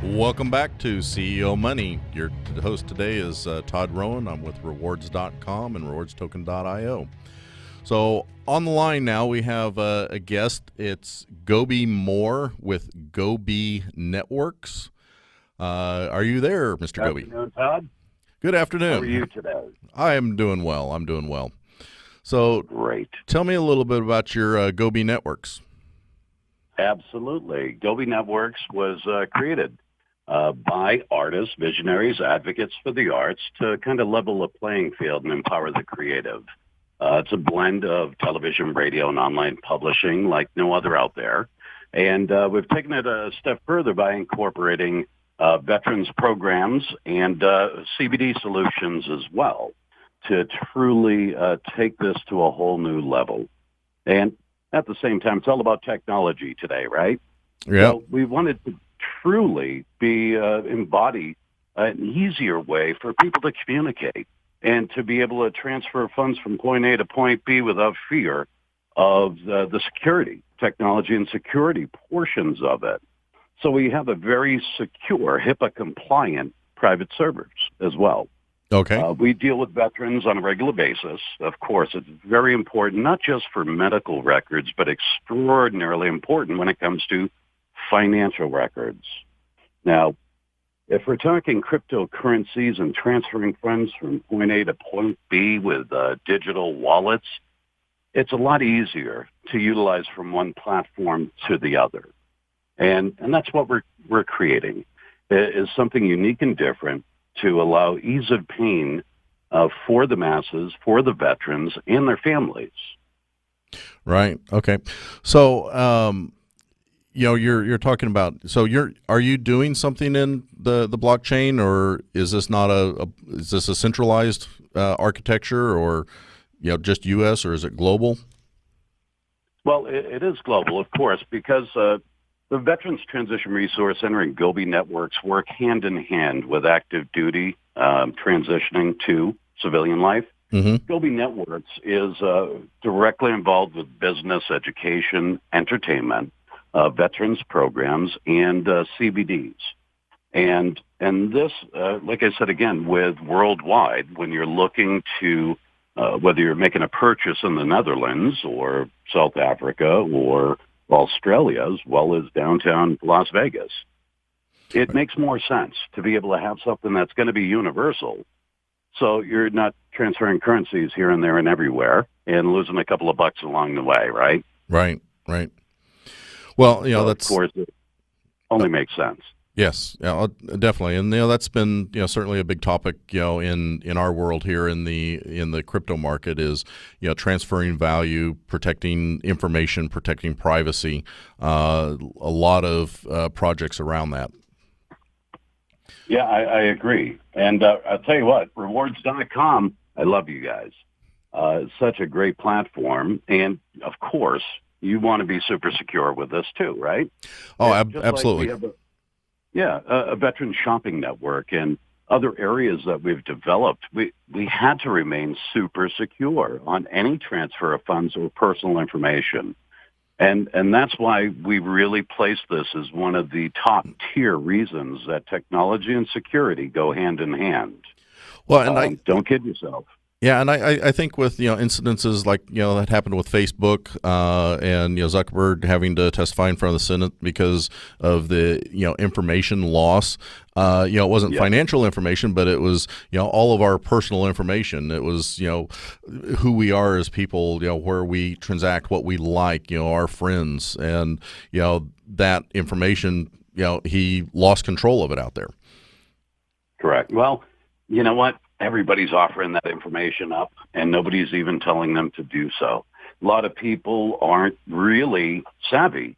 Welcome back to CEO Money. Your host today is Todd Rowan. I'm with rewards.com and rewardstoken.io. So on the line now we have a guest. It's Gobi Moore with Gobi Networks. Are you there, Mr. Gobi? Good afternoon, Todd. Good afternoon. How are you today? I am doing well. So Great. tell me a little bit about your Gobi Networks. Absolutely. Gobi Networks was created by artists, visionaries, advocates for the arts to kind of level the playing field and empower the creative. It's a blend of television, radio, and online publishing like no other out there. And we've taken it a step further by incorporating veterans programs and CBD solutions as well to truly take this to a whole new level. And at the same time, it's all about technology today, right? Yeah. So we wanted to truly embody an easier way for people to communicate and to be able to transfer funds from point A to point B without fear of the security, technology and security portions of it. So we have a very secure, HIPAA-compliant private servers as well. Okay. We deal with veterans on a regular basis. Of course, it's very important, not just for medical records, but extraordinarily important when it comes to financial records. Now, if we're talking cryptocurrencies and transferring funds from point A to point B with digital wallets, it's a lot easier to utilize from one platform to the other. And that's what we're creating, is something unique and different to allow ease of pain for the masses, for the veterans, and their families. Right. Okay. So, you're talking about. So, are you doing something in the blockchain, or is this not is this a centralized architecture, or just U.S. or is it global? Well, it is global, of course, because the Veterans Transition Resource Center and Gobi Networks work hand in hand with active duty transitioning to civilian life. Mm-hmm. Gobi Networks is directly involved with business, education, entertainment, veterans programs, and CBDs. And this, like I said again, with worldwide, when you're looking to, whether you're making a purchase in the Netherlands or South Africa or Australia, as well as downtown Las Vegas, it makes more sense to be able to have something that's going to be universal. So you're not transferring currencies here and there and everywhere and losing a couple of bucks along the way, right? Right. Well, So, that's, of course, it only makes sense. yes, definitely, and that's been certainly a big topic in our world here in the crypto market is transferring value, protecting information, protecting privacy. A lot of projects around that. Yeah, I agree. And I'll tell you what, rewards.com, I love you guys. It's such a great platform. And, of course, you want to be super secure with this too, right? Oh, absolutely. absolutely. A veteran shopping network and other areas that we've developed. We had to remain super secure on any transfer of funds or personal information. And that's why we really place this as one of the top tier reasons that technology and security go hand in hand. Well, and don't kid yourself. Yeah, and I think with incidences like that happened with Facebook and Zuckerberg having to testify in front of the Senate because of the information loss. It wasn't financial information, but it was all of our personal information. It was who we are as people, where we transact, what we like, our friends, and that information. He lost control of it out there. Correct. Well, you know what? Everybody's offering that information up, and nobody's even telling them to do so. A lot of people aren't really savvy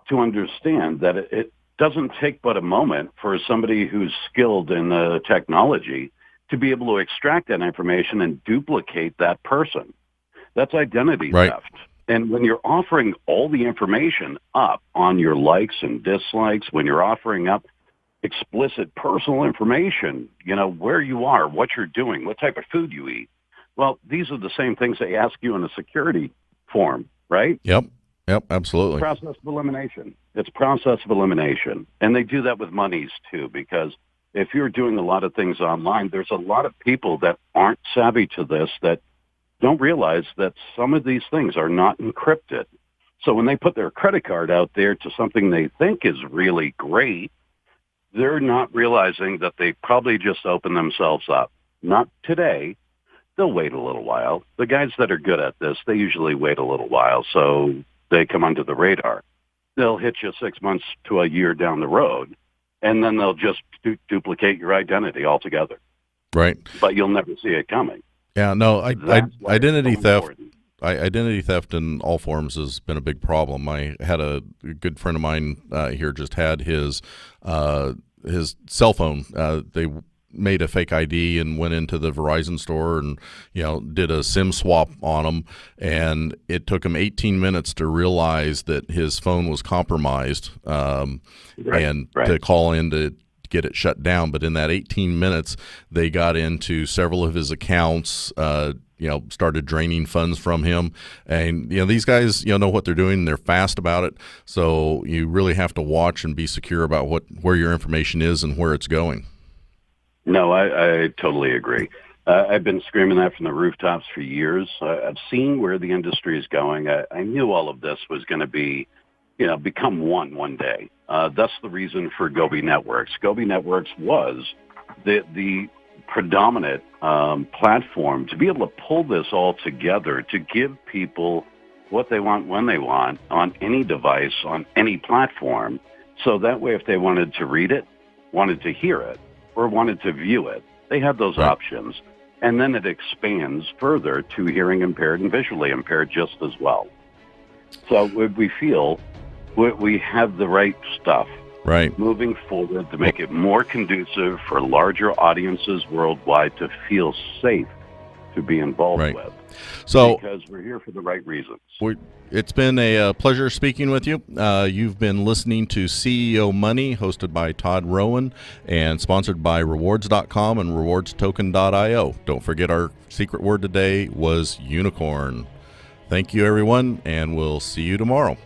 to understand that it doesn't take but a moment for somebody who's skilled in technology to be able to extract that information and duplicate that person. That's identity theft. And when you're offering all the information up on your likes and dislikes, when you're offering up explicit personal information, where you are, what you're doing, what type of food you eat. Well, these are the same things they ask you in a security form, right? Yep. Yep, absolutely. Process of elimination. It's process of elimination. And they do that with monies too, because if you're doing a lot of things online, there's a lot of people that aren't savvy to this that don't realize that some of these things are not encrypted. So when they put their credit card out there to something they think is really great, they're not realizing that they probably just opened themselves up. Not today. They'll wait a little while. The guys that are good at this, they usually wait a little while, so they come under the radar. They'll hit you 6 months to a year down the road, and then they'll just duplicate your identity altogether. Right. But you'll never see it coming. Yeah, no, identity so theft. important. Identity theft in all forms has been a big problem. I had a good friend of mine here just had his cell phone. They made a fake ID and went into the Verizon store and did a SIM swap on him, and it took him 18 minutes to realize that his phone was compromised, and to call in to get it shut down. But in that 18 minutes, they got into several of his accounts, started draining funds from him. And, these guys, know what they're doing. They're fast about it. So you really have to watch and be secure about where your information is and where it's going. No, I totally agree. I've been screaming that from the rooftops for years. I've seen where the industry is going. I knew all of this was going to be, become one day. That's the reason for Gobi Networks. Gobi Networks was the predominant platform to be able to pull this all together, to give people what they want when they want on any device, on any platform. So that way, if they wanted to read it, wanted to hear it, or wanted to view it, they have those options. And then it expands further to hearing impaired and visually impaired just as well. So we feel we have the right stuff moving forward to make it more conducive for larger audiences worldwide to feel safe to be involved with. So, because we're here for the right reasons. It's been a pleasure speaking with you. You've been listening to CEO Money, hosted by Todd Rowan and sponsored by rewards.com and rewardstoken.io. Don't forget, our secret word today was unicorn. Thank you, everyone, and we'll see you tomorrow.